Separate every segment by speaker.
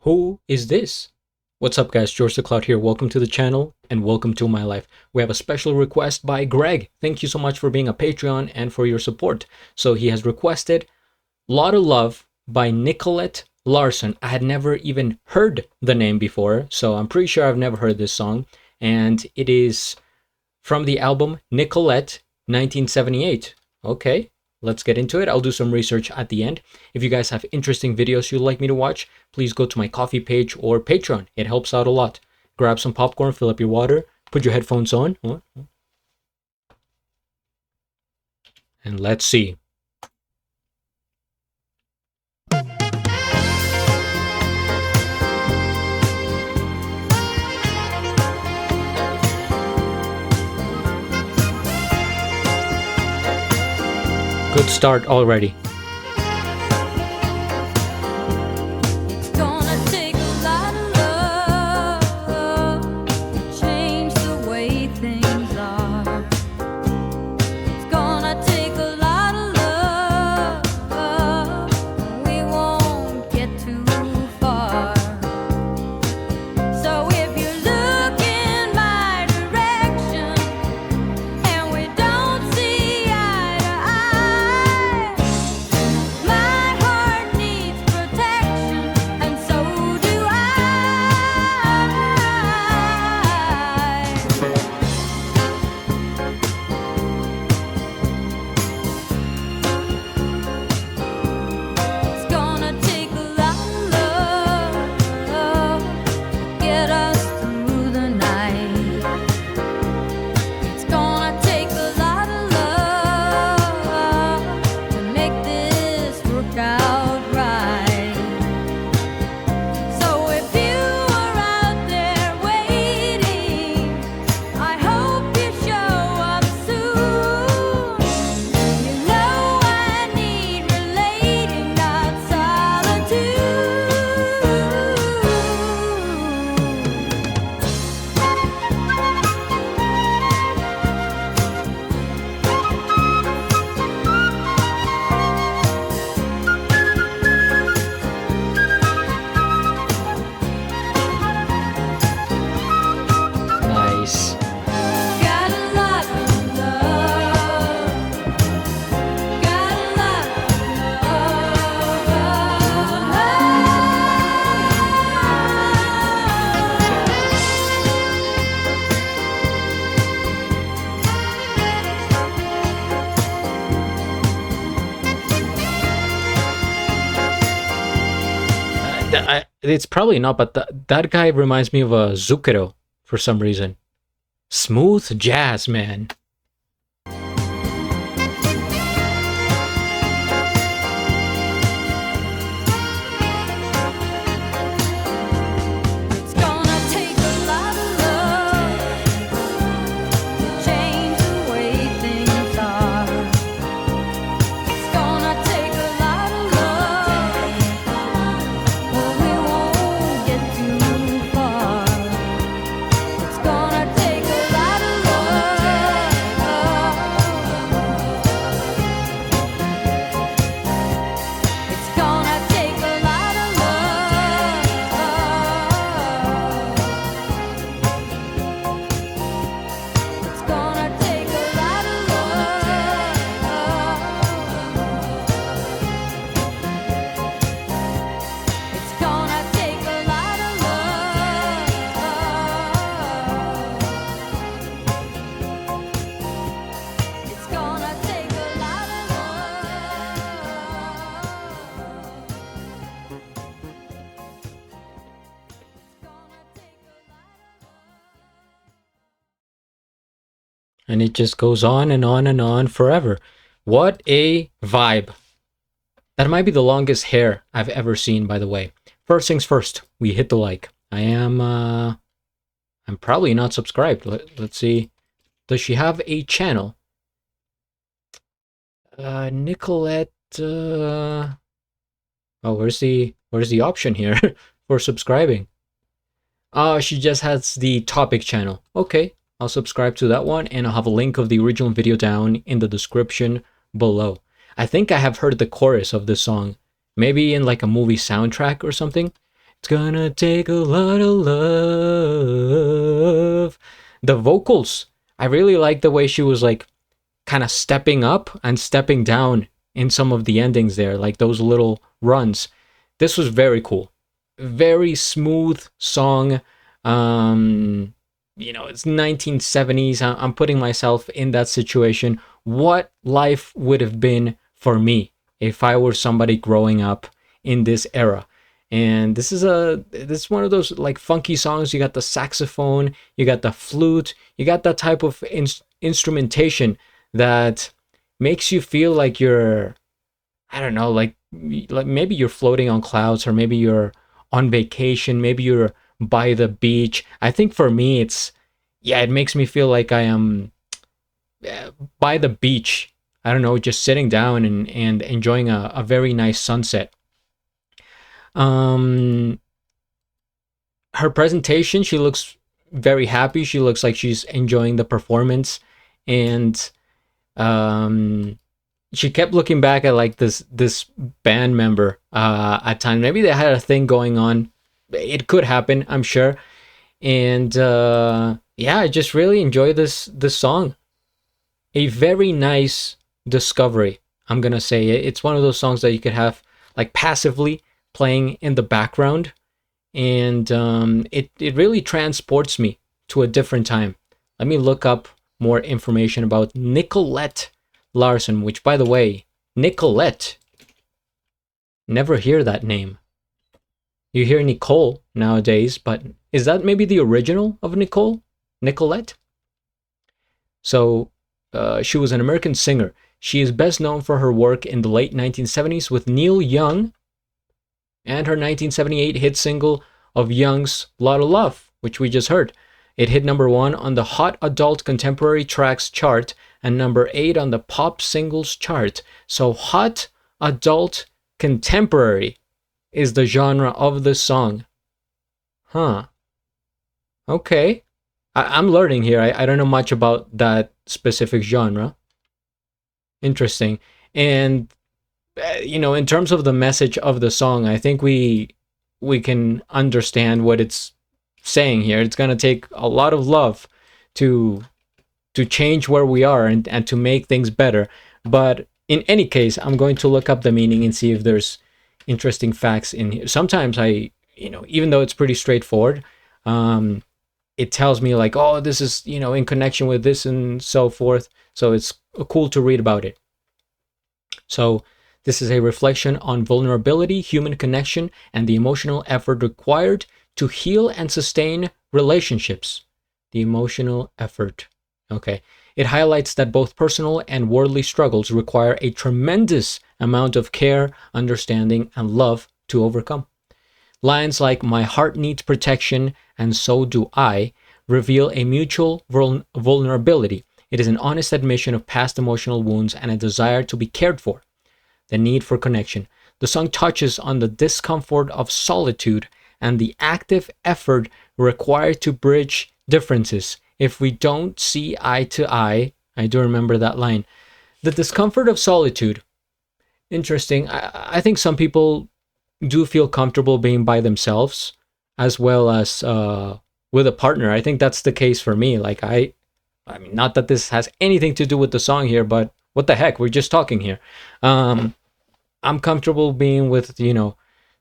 Speaker 1: Who is this? What's up, guys? GeorgeTheCloud here. Welcome to the channel and welcome to my life. We have a special request by Greg. Thank you so much for being a Patreon and for your support. So he has requested Lotta Love by Nicolette Larson. I had never even heard the name before, so I'm pretty sure I've never heard this song. And it is from the album Nicolette 1978. Okay, let's get into it. I'll do some research at the end. If you guys have interesting videos you'd like me to watch, please go to my Coffee page or Patreon. It helps out a lot. Grab some popcorn, fill up your water, put your headphones on, and let's see. Good start already. It's probably not, but that guy reminds me of a Zucchero for some reason. Smooth jazz, man. And it just goes on and on and on forever. What a vibe. That might be the longest hair I've ever seen, by the way. First things first, we hit the like. I'm probably not subscribed. Let's see. Does she have a channel? Nicolette, oh, where's the option here for subscribing? Oh, she just has the topic channel. Okay, I'll subscribe to that one, and I'll have a link of the original video down in the description below. I think I have heard the chorus of this song, maybe in like a movie soundtrack or something. It's gonna take a lot of love. The vocals, I really like the way she was like kind of stepping up and stepping down in some of the endings there, like those little runs. This was very cool. Very smooth song. It's 1970s. I'm putting myself in that situation. What life would have been for me if I were somebody growing up in this era. And this is one of those like funky songs. You got the saxophone, you got the flute, you got that type of instrumentation that makes you feel like you're, I don't know, like maybe you're floating on clouds, or maybe you're on vacation, maybe you're by the beach. I think for me it's, yeah, it makes me feel like I am by the beach. I don't know, just sitting down and enjoying a very nice sunset. Um, Her presentation, she looks very happy. She looks like she's enjoying the performance, and um, she kept looking back at like this band member at times. Maybe they had a thing going on. It could happen, I'm sure. And yeah, I just really enjoy this song. A very nice discovery. I'm gonna say it's one of those songs that you could have like passively playing in the background, and it really transports me to a different time. Let me look up more information about Nicolette Larson, which, by the way, Nicolette, never hear that name. You hear Nicole nowadays, but is that maybe the original of Nicole? Nicolette? So she was an American singer. She is best known for her work in the late 1970s with Neil Young and her 1978 hit single of Young's Lotta Love, which we just heard. It hit #1 on the Hot Adult Contemporary Tracks chart and #8 on the Pop Singles chart. So Hot Adult Contemporary is the genre of the song. Huh. Okay. I'm learning here. I don't know much about that specific genre. Interesting. And in terms of the message of the song, I think we can understand what it's saying here. It's gonna take a lot of love to change where we are and to make things better. But in any case, I'm going to look up the meaning and see if there's interesting facts in here. Sometimes even though it's pretty straightforward, it tells me like, oh, this is, in connection with this and so forth. So it's cool to read about it. So this is a reflection on vulnerability, human connection, and the emotional effort required to heal and sustain relationships. The emotional effort. Okay. It highlights that both personal and worldly struggles require a tremendous amount of care, understanding, and love to overcome. Lines like "My heart needs protection, and so do I" reveal a mutual vulnerability. It is an honest admission of past emotional wounds and a desire to be cared for. The need for connection. The song touches on the discomfort of solitude and the active effort required to bridge differences. If we don't see eye to eye, I do remember that line. The discomfort of solitude. Interesting. I think some people do feel comfortable being by themselves as well as with a partner. I think that's the case for me. Like I mean, not that this has anything to do with the song here, but what the heck? We're just talking here. I'm comfortable being with,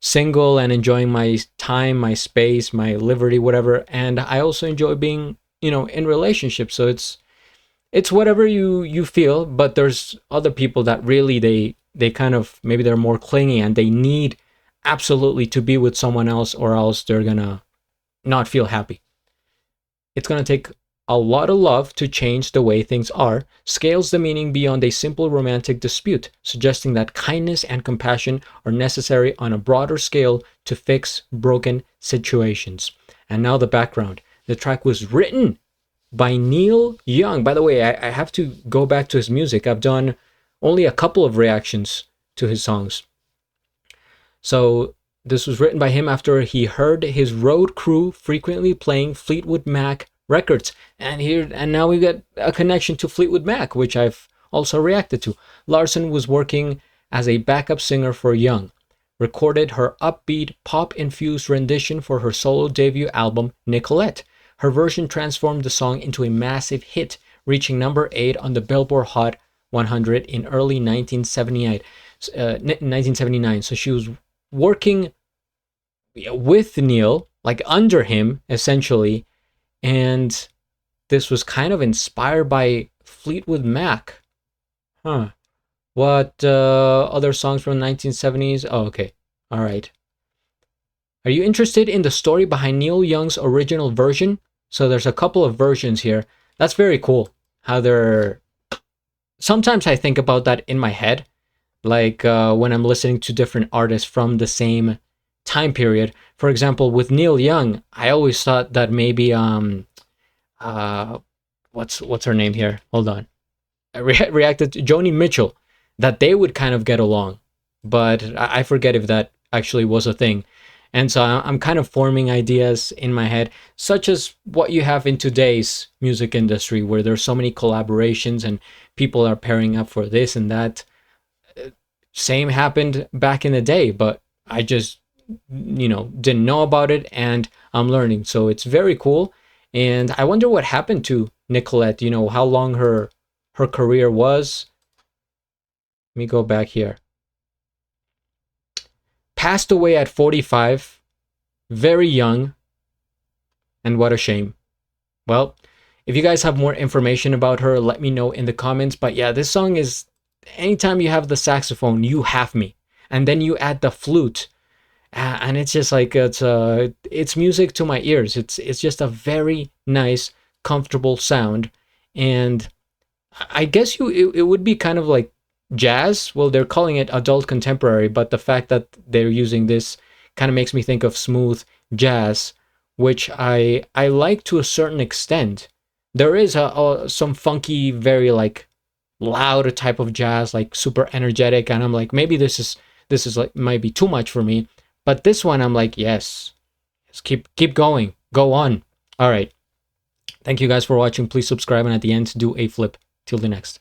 Speaker 1: single and enjoying my time, my space, my liberty, whatever. And I also enjoy being, in relationships. So it's whatever you feel, but there's other people that really they kind of, maybe they're more clingy and they need absolutely to be with someone else, or else they're gonna not feel happy. It's gonna take a lot of love to change the way things are, scales the meaning beyond a simple romantic dispute, suggesting that kindness and compassion are necessary on a broader scale to fix broken situations. And now the background. The track was written by Neil Young. By the way, I have to go back to his music. I've done only a couple of reactions to his songs. So this was written by him after he heard his road crew frequently playing Fleetwood Mac records, and now we get a connection to Fleetwood Mac, which I've also reacted to. Larson was working as a backup singer for Young. recorded her upbeat, pop-infused rendition for her solo debut album, Nicolette. Her version transformed the song into a massive hit, reaching number 8 on the Billboard Hot 100 in early 1979. So she was working with Neil, like under him, essentially, and this was kind of inspired by Fleetwood Mac. Huh. What other songs from the 1970s? Oh, okay. All right. Are you interested in the story behind Neil Young's original version? So there's a couple of versions here. That's very cool. How they're... Sometimes I think about that in my head. Like when I'm listening to different artists from the same time period. For example, with Neil Young, I always thought that maybe... what's her name here? Hold on. I reacted to Joni Mitchell. That they would kind of get along. But I forget if that actually was a thing. And so I'm kind of forming ideas in my head, such as what you have in today's music industry, where there's so many collaborations and people are pairing up for this and that. Same happened back in the day, but I just, didn't know about it, and I'm learning. So it's very cool. And I wonder what happened to Nicolette, how long her career was. Let me go back here. Passed away at 45, very young, and what a shame. Well, if you guys have more information about her, let me know in the comments. But yeah, this song is, anytime you have the saxophone, you have me. And then you add the flute, and it's just like, it's music to my ears. It's just a very nice, comfortable sound. And I guess it would be kind of like jazz. Well, they're calling it adult contemporary, but the fact that they're using this kind of makes me think of smooth jazz, which I like to a certain extent. There is some funky, very like loud type of jazz, like super energetic, and I'm like, maybe this is like might be too much for me. But this one, I'm like, yes, keep going, go on. All right, thank you guys for watching. Please subscribe, and at the end, do a flip. Till the next.